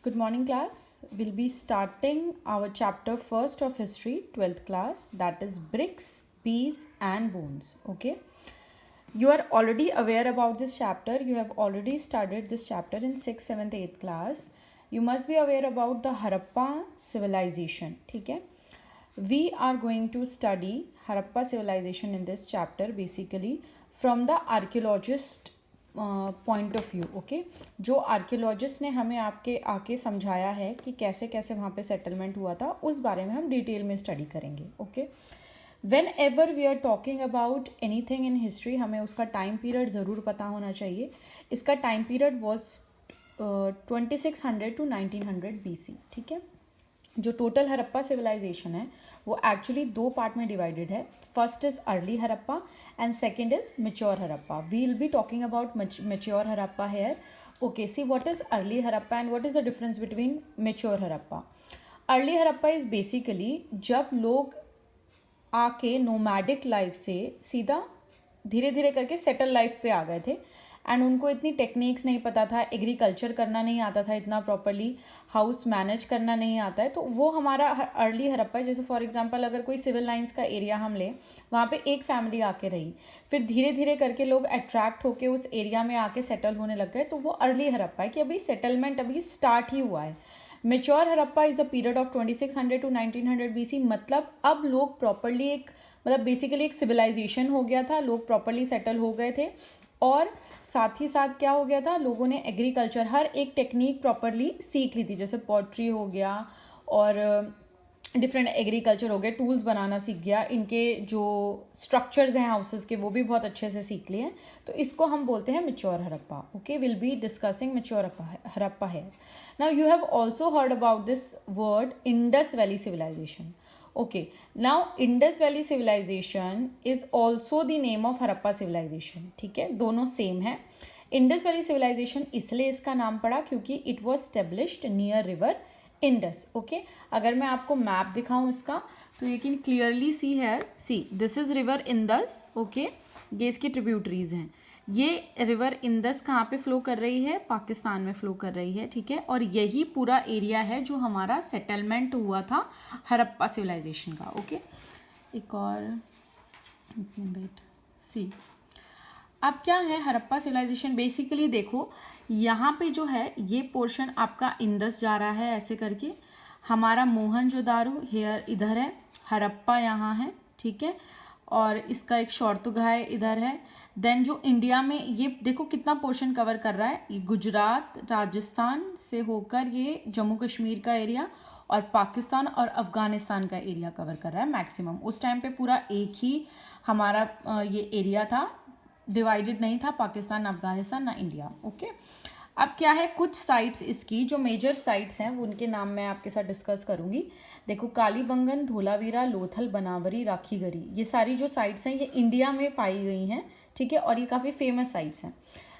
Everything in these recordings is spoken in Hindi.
Good morning, class. We'll be starting our chapter first of history, 12th class, that is bricks, bees, and bones. Okay. You are already aware about this chapter. You have already studied this chapter in 6th, 7th, 8th class. You must be aware about the Harappa civilization. ठीक है. We are going to study Harappa civilization in this chapter basically from the archaeologist point of view. Okay, जो आर्कियोलॉजिस्ट ने हमें आपके आके समझाया है कि कैसे कैसे वहाँ पे सेटलमेंट हुआ था, उस बारे में हम डिटेल में स्टडी करेंगे. Okay, whenever we are talking about anything in history, हमें उसका टाइम पीरियड ज़रूर पता होना चाहिए. इसका time period was 2600 to 1900 BC. ठीक है. जो टोटल हरप्पा सिविलाइजेशन है वो एक्चुअली दो पार्ट में डिवाइडेड है. First is early Harappa and second is mature Harappa. We will be talking about mature Harappa here. Okay, see what is early Harappa and what is the difference between mature Harappa. Early Harappa is basically जब लोग आके नोमैडिक लाइफ से सीधा धीरे धीरे करके सेटल लाइफ पे आ गए थे एंड उनको इतनी टेक्निक्स नहीं पता था, एग्रीकल्चर करना नहीं आता था इतना प्रॉपरली, हाउस मैनेज करना नहीं आता है, तो वो हमारा अर्ली हरप्पा है. जैसे फॉर एग्जांपल अगर कोई सिविल लाइंस का एरिया हम लें, वहाँ पे एक फैमिली आके रही, फिर धीरे धीरे करके लोग अट्रैक्ट होके उस एरिया में आके सेटल होने लग गए, तो वो अर्ली हरप्पा है कि अभी सेटलमेंट अभी स्टार्ट ही हुआ है. Mature Harappa is a period of 2600 to 1900 BC. मतलब अब लोग प्रॉपरली एक मतलब बेसिकली एक सिविलाइजेशन हो गया था, लोग प्रॉपरली सेटल हो गए थे और साथ ही साथ क्या हो गया था, लोगों ने एग्रीकल्चर हर एक टेक्निक प्रॉपरली सीख ली थी. जैसे पॉटरी हो गया और डिफरेंट एग्रीकल्चर हो गए, टूल्स बनाना सीख गया, इनके जो स्ट्रक्चर्स हैं हाउसेस के वो भी बहुत अच्छे से सीख लिए हैं. तो इसको हम बोलते हैं mature Harappa. Okay, will be discussing mature Harappa है. Now you have also heard about this word Indus valley civilisation. Okay, now Indus Valley Civilization is also the name of Harappa Civilization. ठीक है, दोनों सेम है. Indus Valley Civilization इसलिए इसका नाम पड़ा क्योंकि it was established near river Indus. Okay, अगर मैं आपको मैप दिखाऊं इसका तो you can clearly see here. See, this is river Indus. Okay, ये इसकी ट्रिब्यूटरीज हैं. ये रिवर इंदस कहाँ पे फ्लो कर रही है? पाकिस्तान में फ्लो कर रही है. ठीक है, और यही पूरा एरिया है जो हमारा सेटलमेंट हुआ था हरप्पा सिविलाइजेशन का. ओके, एक और वेट सी. अब क्या है हरप्पा सिविलाइजेशन? बेसिकली देखो, यहाँ पे जो है ये पोर्शन आपका इंदस जा रहा है ऐसे करके, हमारा मोहनजोदारो हेयर इधर है, हरप्पा यहाँ है. ठीक है, और इसका एक शौर्तुगाह इधर है. देन जो इंडिया में ये देखो कितना पोर्शन कवर कर रहा है, ये गुजरात राजस्थान से होकर ये जम्मू कश्मीर का एरिया और पाकिस्तान और अफगानिस्तान का एरिया कवर कर रहा है मैक्सिमम. उस टाइम पे पूरा एक ही हमारा ये एरिया था, डिवाइडेड नहीं था पाकिस्तान अफगानिस्तान ना इंडिया. ओके, अब क्या है, कुछ साइट्स इसकी जो मेजर साइट्स हैं वो उनके नाम मैं आपके साथ डिस्कस करूंगी. देखो, कालीबंगन, धोलावीरा, लोथल, बनावरी, राखीगढ़ी, ये सारी जो साइट्स हैं ये इंडिया में पाई गई हैं. ठीक है, और ये काफ़ी फेमस साइट्स हैं.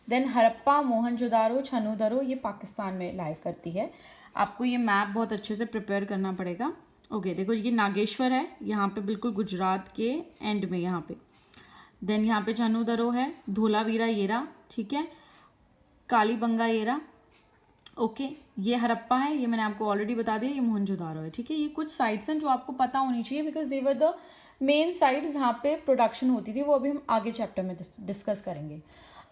देन हरप्पा, मोहनजोदारो, छनोदरो ये पाकिस्तान में लाया करती है. आपको ये मैप बहुत अच्छे से प्रिपेयर करना पड़ेगा. ओके, देखो ये नागेश्वर है यहाँ पे बिल्कुल गुजरात के एंड में यहाँ पे. देन यहाँ पे छनोदरो है, धोलावीरा येरा, ठीक है, कालीबंगा येरा. ओके, ये हरप्पा है, ये मैंने आपको ऑलरेडी बता दिया, ये मोहनजोदारो है. ठीक है, ये कुछ साइट्स हैं जो आपको पता होनी चाहिए because they were the main sites जहाँ पे प्रोडक्शन होती थी. वो अभी हम आगे चैप्टर में डिस्कस करेंगे.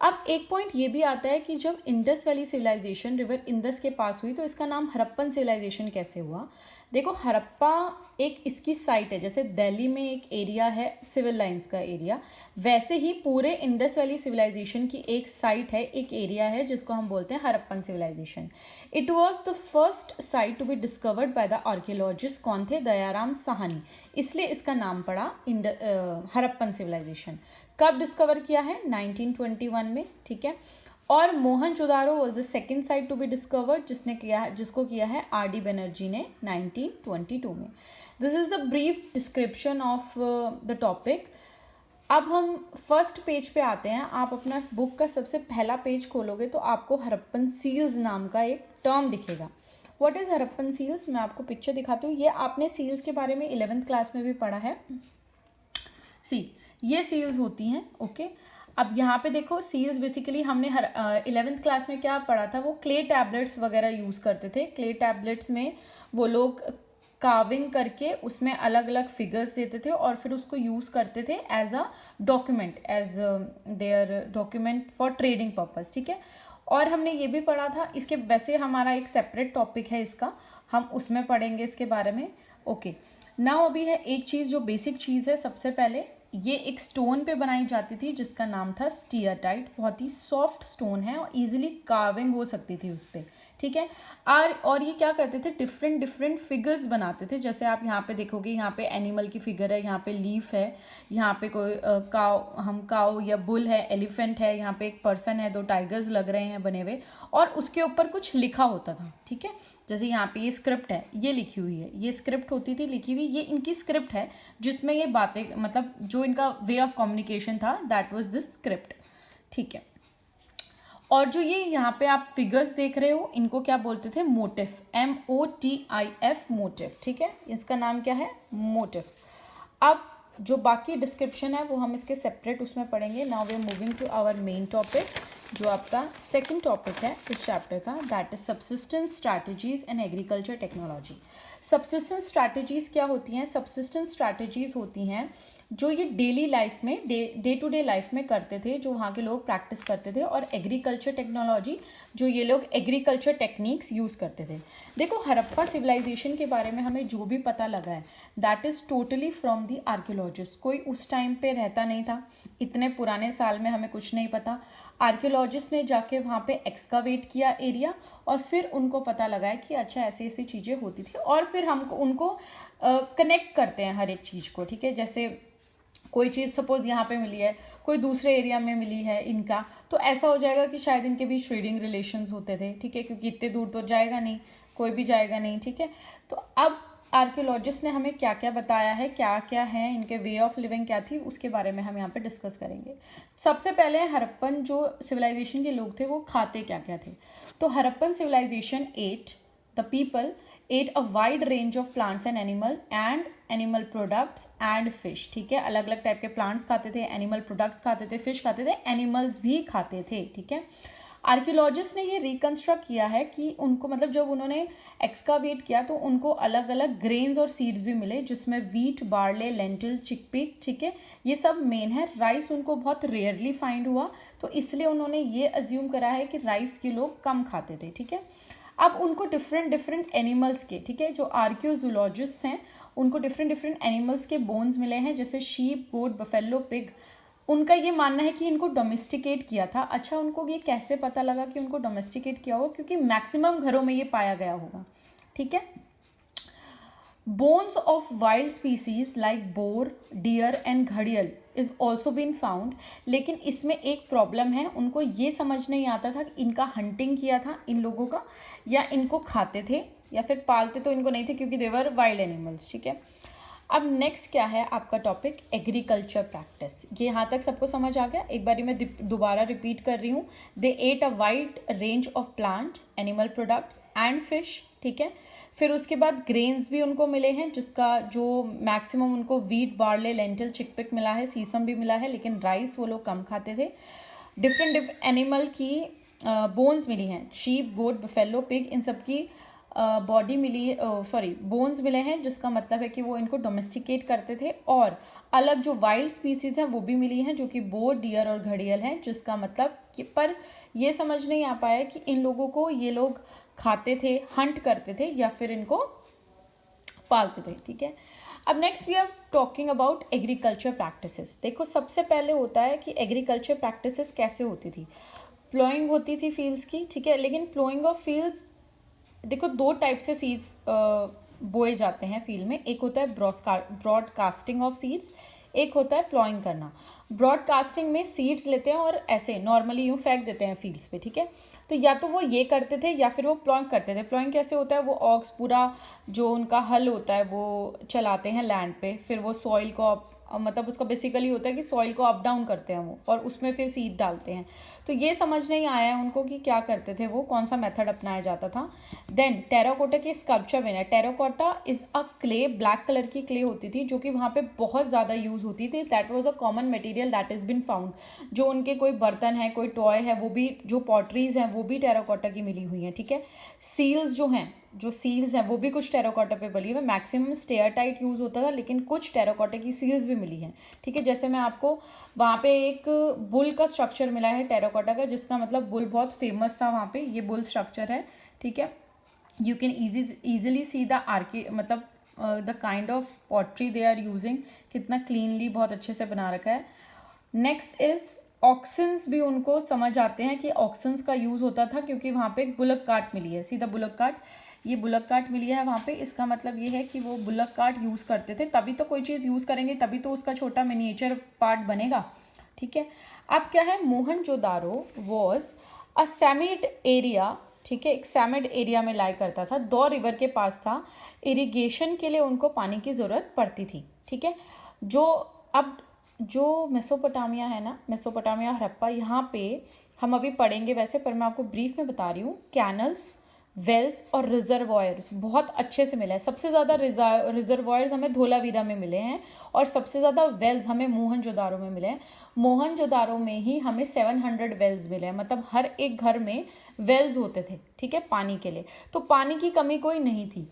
अब एक पॉइंट ये भी आता है कि जब Indus valley civilization river Indus के पास हुई तो इसका नाम हरप्पन सिविलाइजेशन कैसे हुआ? देखो, हरप्पा एक इसकी साइट है, जैसे दिल्ली में एक एरिया है सिविल लाइंस का एरिया, वैसे ही पूरे इंडस वैली सिविलाइजेशन की एक साइट है, एक एरिया है जिसको हम बोलते हैं Harappan civilization. It was the first site to be discovered by the archaeologist. कौन थे? दयाराम साहनी. इसलिए इसका नाम पड़ा हरप्पन सिविलाइजेशन. कब डिस्कवर किया है? 1921 में. ठीक है, और Mohenjodaro was the second site to be discovered जिसको किया है R.D. बनर्जी ने 1922 में. This is the brief description of the topic. अब हम फर्स्ट पेज पे आते हैं. आप अपना बुक का सबसे पहला पेज खोलोगे तो आपको हरप्पन सील्स नाम का एक टर्म दिखेगा. What is Harappan seals? मैं आपको पिक्चर दिखाती हूँ. ये आपने सील्स के बारे में 11th क्लास में भी पढ़ा है. सी, ये सील्स होती हैं. ओके, अब यहाँ पे देखो सील्स बेसिकली हमने 11th क्लास में क्या पढ़ा था, वो क्ले टैबलेट्स वगैरह यूज़ करते थे। क्ले टैबलेट्स में वो लोग कार्विंग करके उसमें अलग अलग फिगर्स देते थे और फिर उसको यूज़ करते थे as a document, as their document for trading purpose, ठीक है। और हमने ये भी पढ़ा था, इसके वैसे हमारा एक सेपरेट टॉपिक है इसका, हम उसमें पढ़ेंगे इसके बारे में। ओके, नाउ अभी है एक चीज़ जो बेसिक चीज़ है। सबसे पहले ये एक स्टोन पे बनाई जाती थी जिसका नाम था स्टीयरटाइट। बहुत ही सॉफ्ट स्टोन है और इजीली कार्विंग हो सकती थी उस पर, ठीक है। और ये क्या करते थे, डिफरेंट डिफरेंट फिगर्स बनाते थे। जैसे आप यहाँ पे देखोगे, यहाँ पे एनिमल की फिगर है, यहाँ पे लीफ है, यहाँ पे कोई काउ या बुल है, एलिफेंट है, यहाँ पे एक पर्सन है, 2 टाइगर्स लग रहे हैं बने हुए, और उसके ऊपर कुछ लिखा होता था, ठीक है। जैसे यहाँ पे ये स्क्रिप्ट है, ये लिखी हुई है, ये स्क्रिप्ट होती थी लिखी हुई, ये इनकी स्क्रिप्ट है जिसमें ये बातें, मतलब जो इनका वे ऑफ कम्युनिकेशन था, दैट वाज दिस स्क्रिप्ट, ठीक है। और जो ये यहाँ पे आप फिगर्स देख रहे हो, इनको क्या बोलते थे, मोटिफ, MOTIF, मोटिफ, ठीक है। इसका नाम क्या है, मोटिफ। अब जो बाकी डिस्क्रिप्शन है वो हम इसके सेपरेट उसमें पढ़ेंगे। Now we are moving to our main topic, जो आपका सेकंड टॉपिक है इस चैप्टर का, that is subsistence strategies and agriculture technology. Subsistence strategies क्या होती हैं, सब्सिस्टेंस स्ट्रैटेजीज होती हैं जो ये डेली लाइफ में, डे टू डे लाइफ में करते थे, जो वहाँ के लोग प्रैक्टिस करते थे। और एग्रीकल्चर टेक्नोलॉजी, जो ये लोग एग्रीकल्चर टेक्निक्स यूज़ करते थे। देखो, हड़प्पा सिविलाइजेशन के बारे में हमें जो भी पता लगा है, that is totally from the archaeologist. कोई उस टाइम पे रहता नहीं था, इतने पुराने साल में हमें कुछ नहीं पता। आर्कियोलॉजिस्ट ने जाके वहाँ पे एक्सकावेट किया एरिया, और फिर उनको पता लगा है कि अच्छा ऐसी ऐसी चीज़ें होती थी, और फिर हमको उनको कनेक्ट करते हैं हर एक चीज़ को, ठीक है। जैसे कोई चीज़ सपोज यहाँ पे मिली है, कोई दूसरे एरिया में मिली है इनका, तो ऐसा हो जाएगा कि शायद इनके बीच ट्रेडिंग रिलेशंस होते थे, ठीक है, क्योंकि इतने दूर तो जाएगा नहीं, कोई भी जाएगा नहीं, ठीक है। तो अब आर्कियोलॉजिस्ट ने हमें क्या क्या बताया है, क्या क्या है इनके वे ऑफ लिविंग क्या थी, उसके बारे में हम यहाँ पे डिस्कस करेंगे। सबसे पहले हड़प्पन जो सिविलाइजेशन के लोग थे वो खाते क्या क्या थे। तो Harappan civilization the people at a wide range of plants and animal products and fish, ठीक है। अलग अलग टाइप के प्लांट्स खाते थे, एनिमल प्रोडक्ट्स खाते थे, फिश खाते थे, एनिमल्स भी खाते थे, ठीक है। आर्कियोलॉजिस्ट ने ये रिकंस्ट्रक्ट किया है कि उनको, मतलब जब उन्होंने एक्सकावेट किया तो उनको अलग अलग ग्रेन्स और सीड्स भी मिले, जिसमें वीट, बार्ले, लेंटिल, चिकपीक, ठीक है, ये सब मेन है। राइस उनको बहुत रेयरली फाइंड हुआ, तो इसलिए उन्होंने ये अज्यूम करा है कि राइस के लोग कम खाते थे, ठीक है। अब उनको डिफरेंट डिफरेंट एनिमल्स के, ठीक है, जो आर्कियोजूलॉजिस्ट हैं उनको डिफरेंट डिफरेंट एनिमल्स के बोन्स मिले हैं, जैसे शीप, गोट, बफेलो, पिग। उनका ये मानना है कि इनको डोमेस्टिकेट किया था। अच्छा, उनको ये कैसे पता लगा कि उनको डोमेस्टिकेट किया होगा, क्योंकि मैक्सिमम घरों में ये पाया गया होगा, ठीक है। Bones of wild species like boar, deer and घड़ियल इज ऑल्सो बीन फाउंड। लेकिन इसमें एक प्रॉब्लम है, उनको ये समझ नहीं आता था कि इनका हंटिंग किया था इन लोगों का, या इनको खाते थे, या फिर पालते तो इनको नहीं थे, क्योंकि देवर वाइल्ड एनिमल्स, ठीक है। अब नेक्स्ट क्या है आपका टॉपिक, एग्रीकल्चर प्रैक्टिस। ये यहाँ तक सबको समझ आ गया। एक बारी मैं दोबारा रिपीट कर रही हूँ, they eat a wide range of plant, animal products and fish, ठीक है। फिर उसके बाद ग्रेन्स भी उनको मिले हैं, जिसका जो मैक्सिमम उनको वीट, बार्ले, लेंटिल, चिकपिक मिला है, सीसम भी मिला है, लेकिन राइस वो लोग कम खाते थे। डिफरेंट एनिमल की बोन्स मिली हैं, शीप, गोट, बफेलो, पिग, इन सब की बॉडी मिली है, बोन्स मिले हैं, जिसका मतलब है कि वो इनको डोमेस्टिकेट करते थे। और अलग जो वाइल्ड स्पीसीज हैं वो भी मिली हैं, जो कि बोर, डियर और घड़ियल हैं, जिसका मतलब कि, पर ये समझ नहीं आ पाया कि इन लोगों को ये लोग खाते थे, हंट करते थे, या फिर इनको पालते थे, ठीक है। अब next we are talking about agriculture practices. देखो, सबसे पहले होता है कि एग्रीकल्चर प्रैक्टिसेस कैसे होती थी। प्लोइंग होती थी फील्ड्स की, ठीक है, लेकिन प्लोइंग ऑफ फील्ड्स, देखो 2 टाइप से सीड्स बोए जाते हैं फील्ड में। एक होता है ब्रॉडकास्टिंग ऑफ सीड्स, एक होता है प्लॉइंग करना। ब्रॉडकास्टिंग में सीड्स लेते हैं और ऐसे नॉर्मली यूँ फेंक देते हैं फील्ड्स पे, ठीक है। तो या तो वो ये करते थे या फिर वो प्लॉइंग करते थे। प्लॉइंग कैसे होता है, वो ऑक्स पूरा जो उनका हल होता है वो चलाते हैं लैंड पे, फिर वो सॉइल को मतलब उसका बेसिकली होता है कि सॉइल को अप डाउन करते हैं वो, और उसमें फिर सीड डालते हैं। तो ये समझ नहीं आया है उनको कि क्या करते थे वो, कौन सा मेथड अपनाया जाता था। देन टेराकोटा की स्कल्पचर बना। Terracotta is a clay, black colour की क्ले होती थी जो कि वहाँ पे बहुत ज़्यादा यूज़ होती थी। That was a common material that is been found. जो उनके कोई बर्तन है, कोई टॉय है, वो भी, जो पॉटरीज हैं वो भी टेराकोटा की मिली हुई हैं, ठीक है। सील्स जो हैं, जो सील्स हैं वो भी कुछ टेराकोटा पे बनी हुई है। मैक्सिमम स्टेयर टाइट यूज़ होता था, लेकिन कुछ टेराकोटा की सील्स भी मिली हैं, ठीक है। जैसे मैं आपको वहाँ पे एक बुल का स्ट्रक्चर मिला है टेराकोटा का, जिसका मतलब बुल बहुत फेमस था वहाँ पे, ये बुल स्ट्रक्चर है, ठीक है। You can easily see the archi, मतलब the kind of pottery they are using, कितना क्लीनली बहुत अच्छे से बना रखा है। नेक्स्ट इज ऑक्सन्स, भी उनको समझ आते हैं कि ऑक्सन्स का यूज़ होता था, क्योंकि वहाँ पे एक बुलक कार्ट मिली है, सीधा बुलक कार्ट, ये बुलक कार्ट मिली है वहाँ पे। इसका मतलब ये है कि वो बुलक कार्ट यूज़ करते थे, तभी तो कोई चीज़ यूज़ करेंगे, तभी तो उसका छोटा मिनिएचर पार्ट बनेगा, ठीक है। अब क्या है, मोहनजोदारो वॉज अ सैमिड एरिया, ठीक है, एक सैमिड एरिया में लाई करता था, 2 रिवर के पास था। इरिगेशन के लिए उनको पानी की ज़रूरत पड़ती थी, ठीक है। जो अब जो मेसोपोटामिया है ना, मेसोपोटामिया, हड़प्पा, यहाँ पे हम अभी पढ़ेंगे वैसे, पर मैं आपको ब्रीफ में बता रही हूँ। कैनल्स, वेल्स और रिजर्वॉयर्स बहुत अच्छे से मिला है। सबसे ज़्यादा रिजर्वॉयर्स हमें धोलावीरा में मिले हैं, और सबसे ज़्यादा वेल्स हमें मोहनजोदारो में मिले हैं। मोहनजोदारो में ही हमें 700 वेल्स मिले हैं, मतलब हर एक घर में वेल्स होते थे, ठीक है, पानी के लिए। तो पानी की कमी कोई नहीं थी।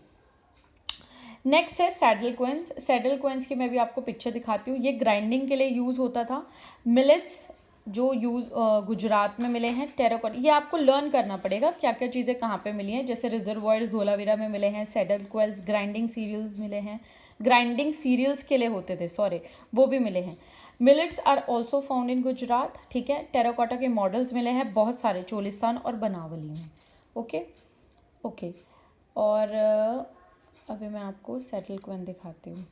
नेक्स्ट है सैडल क्वेंस। सैडल क्वेंस की मैं भी आपको पिक्चर दिखाती हूँ। ये ग्राइंडिंग के लिए यूज़ होता था। मिलेट्स जो यूज़ गुजरात में मिले हैं। टेराकोटा, ये आपको लर्न करना पड़ेगा क्या क्या चीज़ें कहाँ पे मिली हैं। जैसे रिजर्वॉयर्स धोलावीरा में मिले हैं, सैडल क्वेल्स, ग्राइंडिंग सीरियल्स मिले हैं, ग्राइंडिंग सीरियल्स के लिए होते थे, सॉरी, वो भी मिले हैं। Millets are also found in Gujarat, ठीक है। टेराकोटा के मॉडल्स मिले हैं बहुत सारे, चोलिस्तान और बनावली में, ओके ओके। और अभी मैं आपको सैडल क्वेन दिखाती हूँ।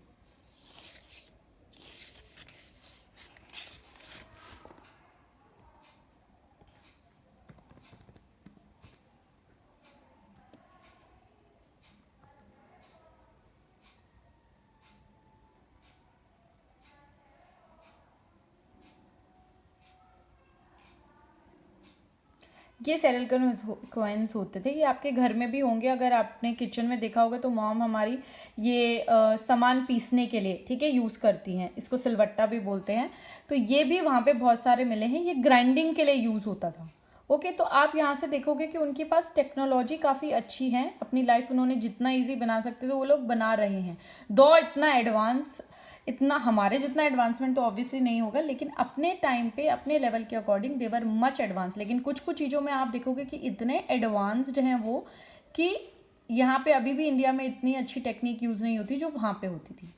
ये सैडल क्वेंस होते थे, ये आपके घर में भी होंगे, अगर आपने किचन में देखा होगा तो मॉम हमारी ये सामान पीसने के लिए, ठीक है, यूज़ करती हैं। इसको सिलवट्टा भी बोलते हैं। तो ये भी वहाँ पे बहुत सारे मिले हैं, ये ग्राइंडिंग के लिए यूज़ होता था, ओके। तो आप यहाँ से देखोगे कि उनके पास टेक्नोलॉजी काफ़ी अच्छी है, अपनी लाइफ उन्होंने जितना ईजी बना सकते थे वो लोग बना रहे हैं। दो इतना एडवांस, इतना हमारे जितना एडवांसमेंट तो ऑब्वियसली नहीं होगा, लेकिन अपने टाइम पे अपने लेवल के according they were much advance. लेकिन कुछ कुछ चीज़ों में आप देखोगे कि इतने एडवांस्ड हैं वो, कि यहाँ पे अभी भी इंडिया में इतनी अच्छी टेक्निक यूज़ नहीं होती जो वहाँ पे होती थी।